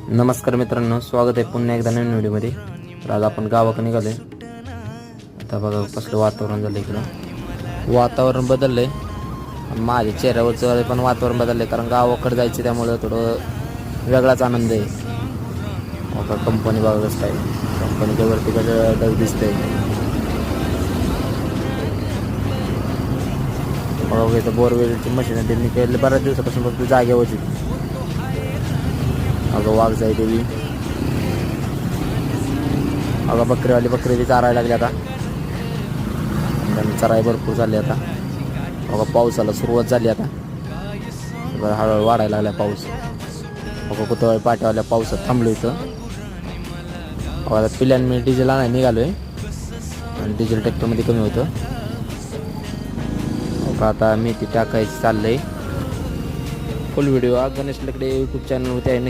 नमस्कार मित्रांनो, स्वागत आहे पुन्हा एकदा नवीन व्हिडिओमध्ये. तर आज आपण गावाकडे निघालोय. आता बघा कसलं वातावरण झालं इकडं. वातावरण बदललंय, माझ्या चेहऱ्यावरचं पण वातावरण बदललंय, कारण गावाकडे जायचं त्यामुळं थोडं वेगळाच आनंद आहे. बघा कंपनी बघा कसं आहे, कंपनीच्या वरती कसं ढग दिसतंय. बघा इथं बोरवेलची मशीन आहे, त्यांनी केले बऱ्याच दिवसापासून फक्त जागेवरची. अगं वाघ जाय देवी, अगं बकरीवाली बी चारायला लागली आता. त्यांनी चराई भरपूर झाली आता. बघा पावसाला सुरुवात झाली आता, बरं हळूहळू वाढायला लागला पाऊस. बघा कुतवाळी पाट्यावाल्या पावसात थांबलो इथं. बघा पिल्यान मी डिझेल आणायला निघालोय, आणि डिझेल ट्रॅक्टरमध्ये कमी होतं. बघा आता मेथी टाकायची चाललंय. फुल व्हिडिओ गणेश लकडे यूट्यूब चॅनलवरती आहे, नक्की